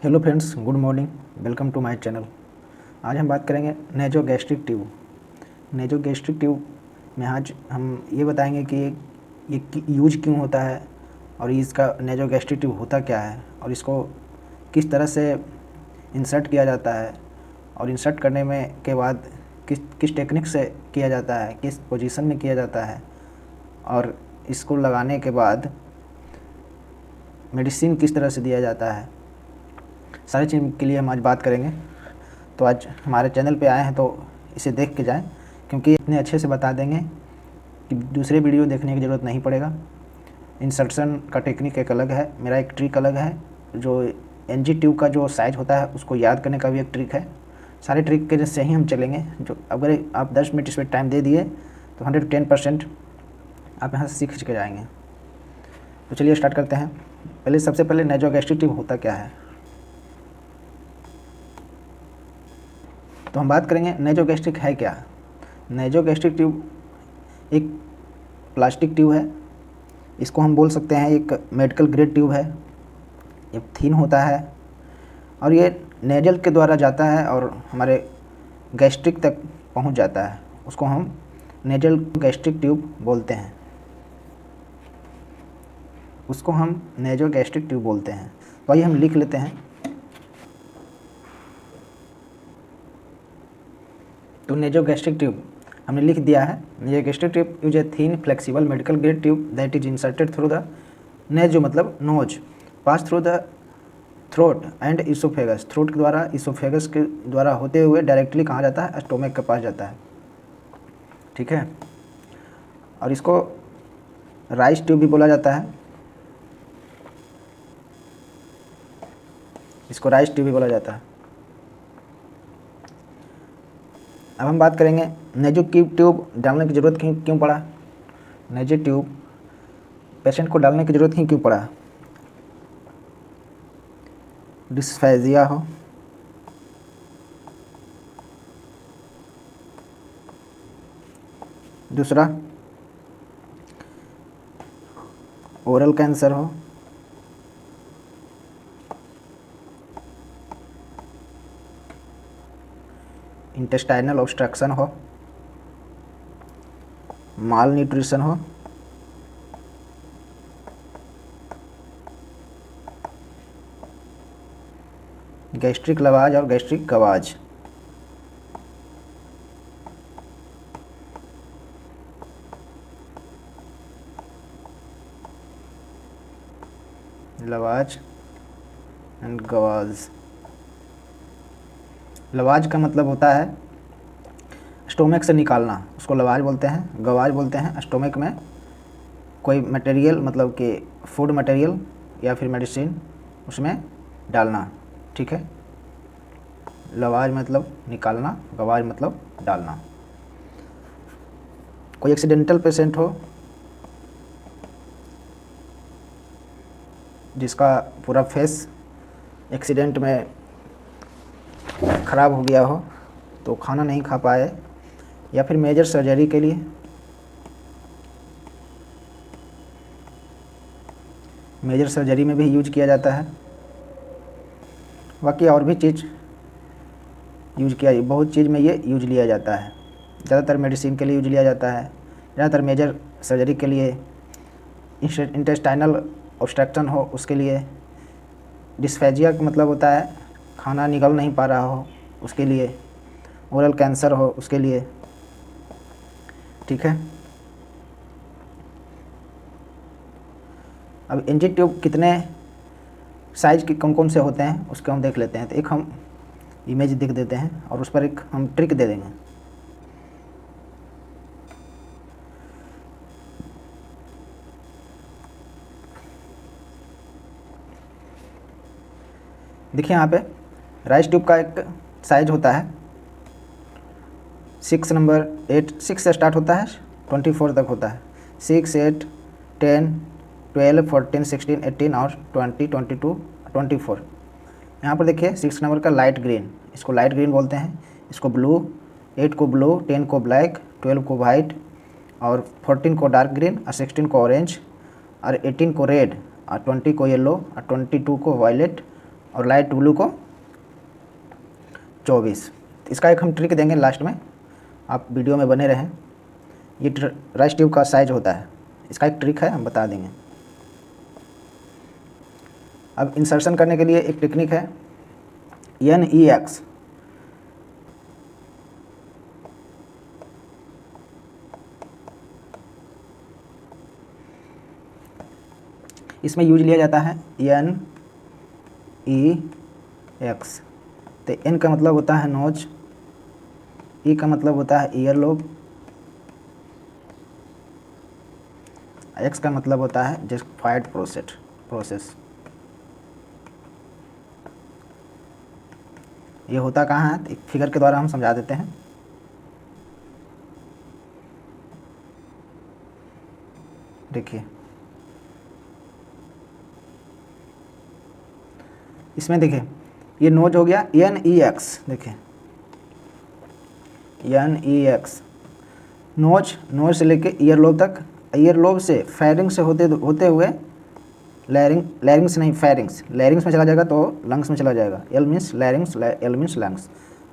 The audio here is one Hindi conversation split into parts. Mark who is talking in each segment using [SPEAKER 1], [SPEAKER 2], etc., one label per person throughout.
[SPEAKER 1] Hello friends, good morning. Welcome to my channel. आज हम बात करेंगे नेजोगैस्ट्रिक ट्यूब। नेजोगैस्ट्रिक ट्यूब में आज हम ये बताएंगे कि ये यूज क्यों होता है और इसका नेजोगैस्ट्रिक ट्यूब होता क्या है और इसको किस तरह से इंसर्ट किया जाता है और इंसर्ट करने में के बाद किस टेक्निक से किया जाता है, किस पोजीशन में किया जाता है और इसको लगाने के बाद मेडिसिन किस तरह से दिया जाता है। सारी चीज़ के लिए हम आज बात करेंगे। तो आज हमारे चैनल पे आए हैं तो इसे देख के जाएं, क्योंकि इतने अच्छे से बता देंगे कि दूसरे वीडियो देखने की ज़रूरत नहीं पड़ेगा। इंसर्शन का टेक्निक एक अलग है, मेरा एक ट्रिक अलग है। जो एनजी ट्यूब का जो साइज़ होता है उसको याद करने का भी एक ट्रिक है। सारे ट्रिक के से ही हम चलेंगे। जो अगर आप 10 मिनट इसमें टाइम दे दिए तो 110% आप यहाँ से सीख के जाएंगे। तो चलिए स्टार्ट करते हैं। सबसे पहले नेजोगैस्ट्रिक ट्यूब होता क्या है, तो हम बात करेंगे नेजोगैस्ट्रिक है क्या। नेजोगैस्ट्रिक ट्यूब एक प्लास्टिक ट्यूब है। इसको हम बोल सकते हैं एक मेडिकल ग्रेड ट्यूब है। ये थिन होता है और ये नेजल के द्वारा जाता है और हमारे गैस्ट्रिक तक पहुंच जाता है। उसको हम नेजल गैस्ट्रिक ट्यूब बोलते हैं। उसको हम नेजोगैस्ट्रिक ट्यूब बोलते हैं। तो आइए हम लिख लेते हैं। तो नेजोगैस्ट्रिक ट्यूब हमने लिख दिया है। Nasogastric tube use a thin flexible medical grade tube that is inserted through the naso मतलब nose pass through the throat and oesophagus. Throat के द्वारा इसोफेगस के द्वारा होते हुए डायरेक्टली कहाँ जाता है, स्टोमक के पास जाता है। ठीक है। और इसको राइस ट्यूब भी बोला जाता है। इसको राइस ट्यूब भी बोला जाता है। अब हम बात करेंगे नेजो ट्यूब डालने की ज़रूरत क्यों पड़ा। नेजो ट्यूब पेशेंट को डालने की ज़रूरत क्यों पड़ा। डिस्फेजिया हो, दूसरा ओरल कैंसर हो, इंटेस्टाइनल ऑब्स्ट्रक्शन हो, माल न्यूट्रिशन हो, गैस्ट्रिक लवाज और गैस्ट्रिक गवाज। लवाज एंड गवाज। लवाज का मतलब होता है स्टोमक से निकालना, उसको लवाज बोलते हैं। गवाज बोलते हैं स्टोमक में कोई मटेरियल मतलब कि फूड मटेरियल या फिर मेडिसिन उसमें डालना। ठीक है। लवाज मतलब निकालना, गवाज मतलब डालना। कोई एक्सीडेंटल पेशेंट हो जिसका पूरा फेस एक्सीडेंट में ख़राब हो गया हो, तो खाना नहीं खा पाए, या फिर मेजर सर्जरी के लिए, मेजर सर्जरी में भी यूज किया जाता है। बाकी और भी चीज़ यूज किया, बहुत चीज़ में ये यूज लिया जाता है। ज़्यादातर मेडिसिन के लिए यूज लिया जाता है, ज़्यादातर मेजर सर्जरी के लिए, इंटेस्टाइनल ऑब्स्ट्रक्शन हो उसके लिए, डिस्फेजिया का मतलब होता है खाना निकल नहीं पा रहा हो उसके लिए, ओरल कैंसर हो उसके लिए। ठीक है। अब एनजी ट्यूब कितने साइज के कौन से होते हैं उसको हम देख लेते हैं। तो एक हम इमेज दिख देते हैं और उस पर एक हम ट्रिक दे देंगे। देखिए यहाँ पे राइस ट्यूब का एक साइज होता है 6 नंबर 8, 6 से स्टार्ट होता है 24 तक होता है। 6, 8, 10, 12, 14, 16, 18 और 20, 22, 24। यहाँ पर देखिए 6 नंबर का लाइट ग्रीन, इसको लाइट ग्रीन बोलते हैं। इसको ब्लू, 8 को ब्लू, 10 को ब्लैक, 12 को वाइट और 14 को डार्क ग्रीन और 16 को ऑरेंज और 18 को रेड और 20 को येलो और 22 को वायलेट और लाइट ब्लू को 24। इसका एक हम ट्रिक देंगे लास्ट में, आप वीडियो में बने रहें। ये रश ट्यूब का साइज होता है, इसका एक ट्रिक है, हम बता देंगे। अब इंसर्शन करने के लिए एक टेक्निक है NEX। इसमें यूज लिया जाता है NEX। तो N का मतलब होता है नोज, E का मतलब होता है ईयर लोब, X का मतलब होता है जस्टिफाइड प्रोसेस। ये होता कहाँ है, एक फिगर के द्वारा हम समझा देते हैं। देखिए इसमें देखिए ये नोज हो गया NEX। देखिए NEX नोज से लेके ईयर लोब तक, ईयर लोब से फेरिंग्स से होते हुए लैरिंग्स नहीं फेरिंग्स, लैरिंग्स में चला जाएगा तो लंग्स में चला जाएगा। L means लैरिंग्स, L means lungs.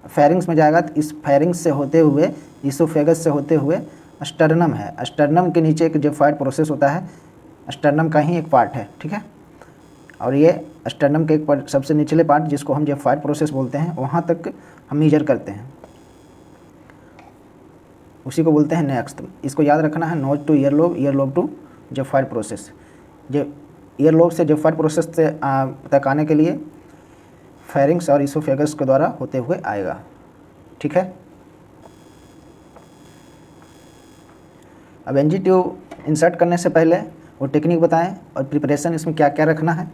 [SPEAKER 1] Pharynx में जाएगा तो इस फेरिंग्स से होते हुए, इसोफेगस से होते हुए स्टर्नम है। स्टर्नम के नीचे एक जेफाइड प्रोसेस होता है, स्टर्नम का ही एक पार्ट है, ठीक है। और ये स्टर्नम के एक पार्ट, सबसे निचले पार्ट जिसको हम जेफाइड प्रोसेस बोलते हैं, वहाँ तक हम मीजर करते हैं, उसी को बोलते हैं नेक्स्ट। इसको याद रखना है, nose to ear lobe, ear lobe to xiphoid process. Ear lobe से जेफाइड प्रोसेस से तक आने के लिए फेरिंग्स और इसोफेगस के द्वारा होते हुए आएगा, ठीक है। अब एनजी ट्यूब इंसर्ट करने से पहले वो टेक्निक बताएं और प्रिपरेशन इसमें क्या क्या रखना है।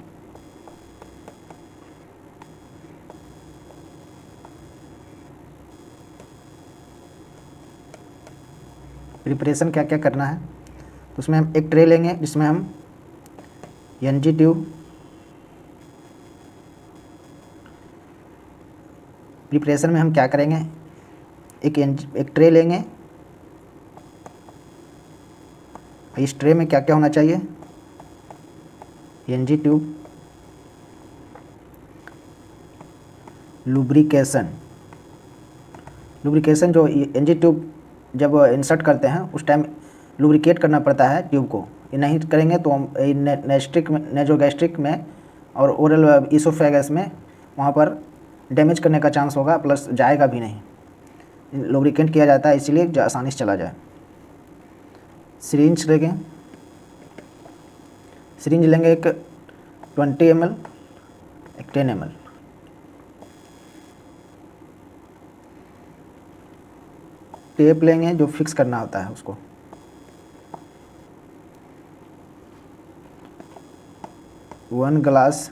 [SPEAKER 1] प्रिपरेशन क्या क्या करना है, तो उसमें हम एक ट्रे लेंगे जिसमें हम एनजी ट्यूब, प्रिपरेशन में हम क्या करेंगे, एक ट्रे लेंगे। इस ट्रे में क्या क्या होना चाहिए, एनजी ट्यूब, लुब्रिकेशन जो एनजी ट्यूब जब इंसर्ट करते हैं उस टाइम लुब्रिकेट करना पड़ता है ट्यूब को। ये नहीं करेंगे तो नेजोगैस्ट्रिक में और ओरल इसोफेगस में वहाँ पर डैमेज करने का चांस होगा, प्लस जाएगा भी नहीं। लुब्रिकेट किया जाता है इसलिए जो आसानी से चला जाए। सिरिंज लेंगे, एक 20 ml, एक 10 ml। टेप लेंगे जो फिक्स करना होता है उसको। वन ग्लास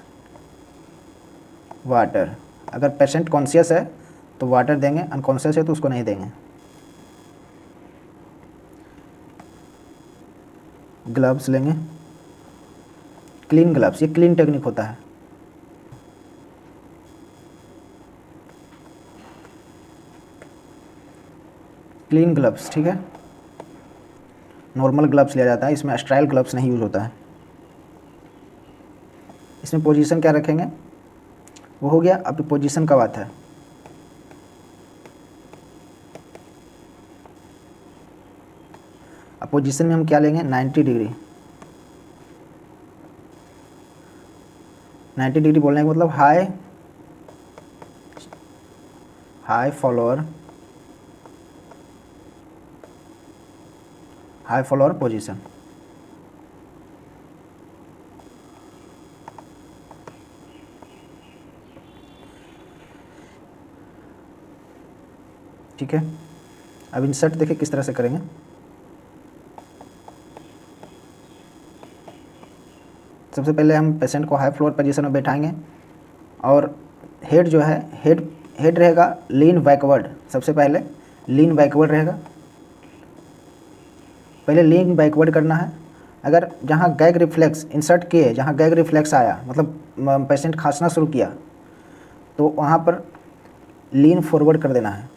[SPEAKER 1] वाटर, अगर पेशेंट कॉन्शियस है तो वाटर देंगे, अनकॉन्शियस है तो उसको नहीं देंगे। ग्लव्स लेंगे, क्लीन ग्लव्स, ये क्लीन टेक्निक होता है। क्लीन ग्लव्स, ठीक है, नॉर्मल ग्लव्स लिया जाता है, इसमें स्टेराइल ग्लव्स नहीं यूज होता है। इसमें पोजीशन क्या रखेंगे वो हो गया। अब पोजीशन का बात है, अब पोजीशन में हम क्या लेंगे, 90 डिग्री। 90 डिग्री बोलने का मतलब हाई फॉलोअर पोजीशन। ठीक है, अब इंसर्ट देखिए किस तरह से करेंगे। सबसे पहले हम पेशेंट को हाई फ्लोर पोजीशन में बैठाएंगे और हेड जो है, हेड रहेगा लीन बैकवर्ड। सबसे पहले लीन बैकवर्ड रहेगा, पहले लीन बैकवर्ड करना है। अगर जहाँ गैग रिफ्लेक्स इंसर्ट किए, जहाँ गैग रिफ्लेक्स आया, मतलब पेशेंट खांसना शुरू किया, तो वहाँ पर लीन फॉरवर्ड कर देना है।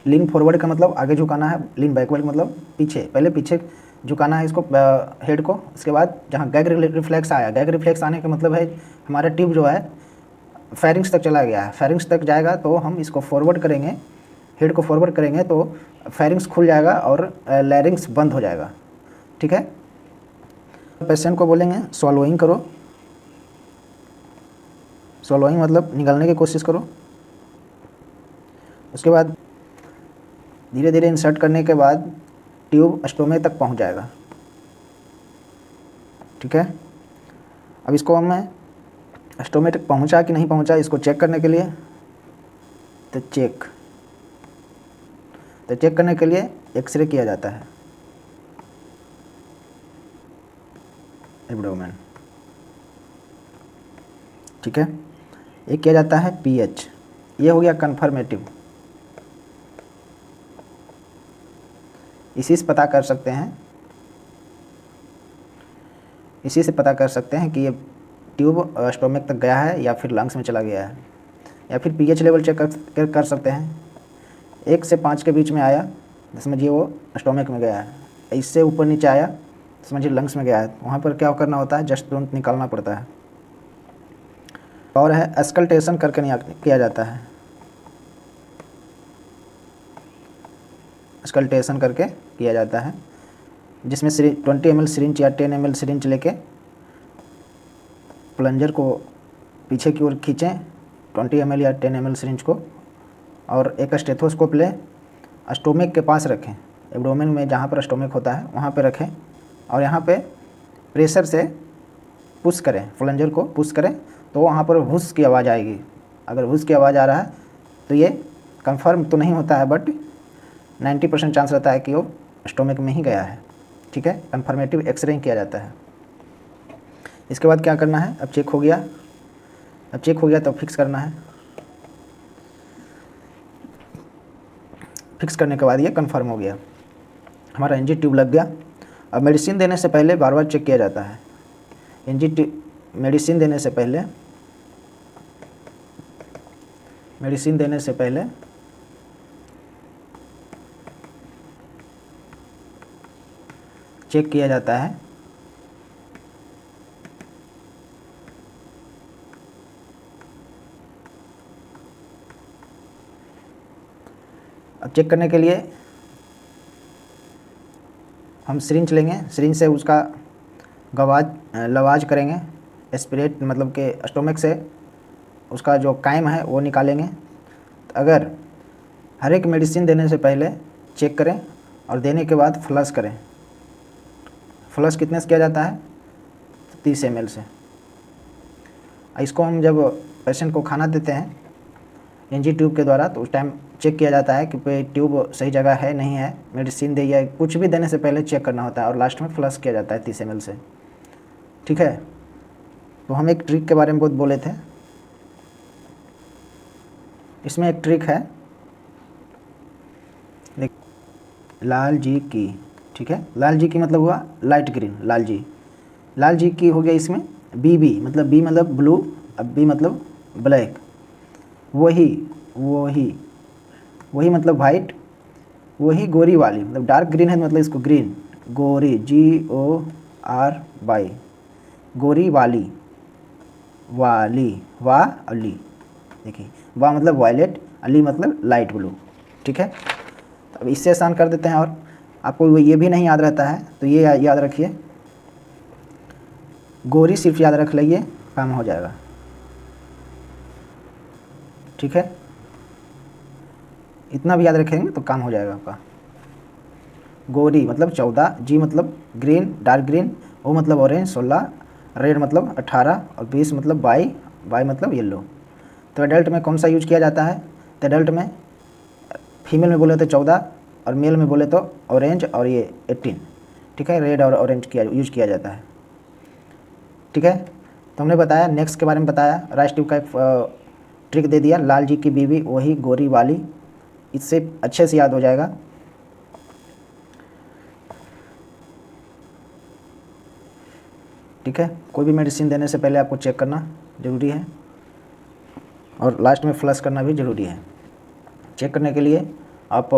[SPEAKER 1] लीन फॉरवर्ड का मतलब आगे झुकाना है, लीन बैकवर्ड का मतलब पीछे। पहले पीछे झुकाना है इसको, हेड को। इसके बाद जहाँ गैग रिफ्लेक्स आया, गैग रिफ्लेक्स आने का मतलब है हमारा ट्यूब जो है फेरिंग्स तक चला गया है। फेरिंग्स तक जाएगा तो हम इसको फॉरवर्ड करेंगे, हेड को फॉरवर्ड करेंगे तो फेरिंग्स खुल जाएगा और लैरिंग्स बंद हो जाएगा। ठीक है, पेशेंट को बोलेंगे स्वॉलोइंग करो। स्वॉलोइंग मतलब निगलने की कोशिश करो। उसके बाद धीरे धीरे इंसर्ट करने के बाद ट्यूब स्टोमक तक पहुंच जाएगा। ठीक है, अब इसको मैं स्टोमक तक पहुंचा कि नहीं पहुंचा इसको चेक करने के लिए, तो चेक करने के लिए एक्सरे किया जाता है एब्डोमेन। ठीक है, एक किया जाता है पीएच। ये हो गया कन्फर्मेटिव। इसी से पता कर सकते हैं कि ये ट्यूब स्टोमक तक गया है या फिर लंग्स में चला गया है। या फिर पीएच लेवल चेक कर सकते हैं। 1 से 5 के बीच में आया तो समझिए वो स्टोमक में गया है। इससे ऊपर नीचे आया तो समझिए लंग्स में गया है। वहाँ पर क्या करना होता है, जस्ट तुरंत निकालना पड़ता है। और है अस्कल्टेशन करके नहीं किया जाता है, अस्कल्टेशन करके किया जाता है, जिसमें 20 ml सिरिंज या 10 ml सिरिंज लेके प्लंजर को पीछे की ओर खींचें 20 ml या 10 ml सिरिंज को, और एक स्टेथोस्कोप ले स्टोमक के पास रखें, एब्डोमेन में जहाँ पर स्टोमक होता है वहाँ पे रखें, और यहाँ पे प्रेशर से पुश करें, प्लंजर को पुश करें तो वहाँ पर हुस की आवाज़ आएगी। अगर हुस की आवाज़ आ रहा है तो ये कंफर्म तो नहीं होता है, बट 90% चांस रहता है कि वो स्टोमक में ही गया है। ठीक है, कन्फर्मेटिव एक्सरे किया जाता है। इसके बाद क्या करना है, अब चेक हो गया तो फिक्स करना है। फिक्स करने के बाद ये कंफर्म हो गया, हमारा एनजी ट्यूब लग गया। अब मेडिसिन देने से पहले बार बार चेक किया जाता है। मेडिसिन देने से पहले चेक किया जाता है अब चेक करने के लिए हम सिरिंज लेंगे, सिरिंज से उसका लवाज करेंगे, एस्पिरेट मतलब कि स्टोमक से उसका जो काइम है वो निकालेंगे। तो अगर हर एक मेडिसिन देने से पहले चेक करें और देने के बाद फ्लश करें। फ्लश कितने से किया जाता है, 30 ml से। इसको हम जब पेशेंट को खाना देते हैं एनजी ट्यूब के द्वारा तो उस टाइम चेक किया जाता है कि ट्यूब सही जगह है नहीं है, मेडिसिन दे या कुछ भी देने से पहले चेक करना होता है, और लास्ट में फ्लश किया जाता है 30 ml से। ठीक है, तो हम एक ट्रिक के बारे में बहुत बोले थे, इसमें एक ट्रिक है लाल जी की। ठीक है, लाल जी की मतलब हुआ लाइट ग्रीन, लाल जी की हो गया इसमें बी मतलब बी मतलब ब्लू, अब बी मतलब ब्लैक, वही मतलब वाइट, वही गोरी वाली मतलब डार्क ग्रीन है मतलब इसको ग्रीन, गोरी GORY, गोरी वाली वा अली, देखिए वा मतलब वायलेट, अली मतलब लाइट ब्लू। ठीक है, अब इससे आसान कर देते हैं, और आपको ये भी नहीं याद रहता है तो ये याद रखिए, गोरी सिर्फ याद रख लीजिए, काम हो जाएगा। ठीक है, इतना भी याद रखेंगे तो काम हो जाएगा आपका। गोरी मतलब 14, जी मतलब ग्रीन डार्क ग्रीन, ओ मतलब ऑरेंज 16, रेड मतलब 18, और 20 मतलब वाई मतलब येलो। तो एडल्ट में कौन सा यूज किया जाता है, तो एडल्ट में फीमेल में बोले तो 14 और मेल में बोले तो ऑरेंज और ये 18। ठीक है, रेड और ऑरेंज यूज किया जाता है। ठीक है, तो हमने बताया नेक्स्ट के बारे में बताया, राइस ट्यूब का एक ट्रिक दे दिया, लाल जी की बीवी वही गोरी वाली, इससे अच्छे से याद हो जाएगा। ठीक है, कोई भी मेडिसिन देने से पहले आपको चेक करना ज़रूरी है, और लास्ट में फ्लश करना भी ज़रूरी है। चेक करने के लिए आप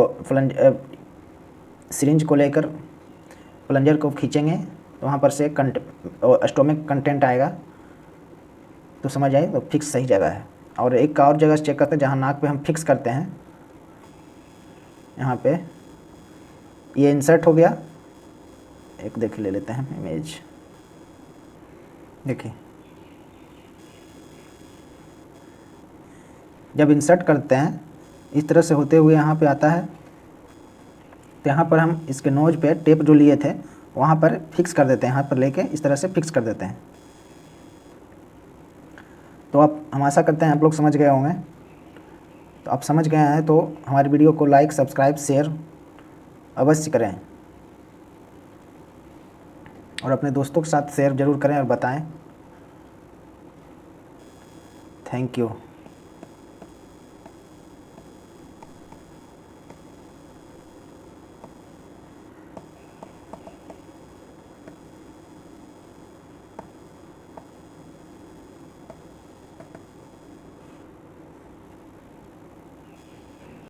[SPEAKER 1] सिरिंज को लेकर प्लंजर को खींचेंगे तो वहाँ पर से स्टोमिक कंटेंट आएगा, तो समझ आए, तो फिक्स सही जगह है। और एक का और जगह से चेक करते हैं जहाँ नाक पे हम फिक्स करते हैं, यहाँ पे ये इंसर्ट हो गया। एक देख ले लेते हैं इमेज, देखिए जब इंसर्ट करते हैं इस तरह से होते हुए यहाँ पे आता है, तो यहाँ पर हम इसके नोज पे टेप जो लिए थे वहाँ पर फिक्स कर देते हैं, हाथ पर लेके इस तरह से फिक्स कर देते हैं। तो आप, हम आशा करते हैं आप लोग समझ गए होंगे। तो आप समझ गए हैं तो हमारी वीडियो को लाइक, सब्सक्राइब, शेयर अवश्य करें और अपने दोस्तों के साथ शेयर ज़रूर करें और बताएं। Thank you.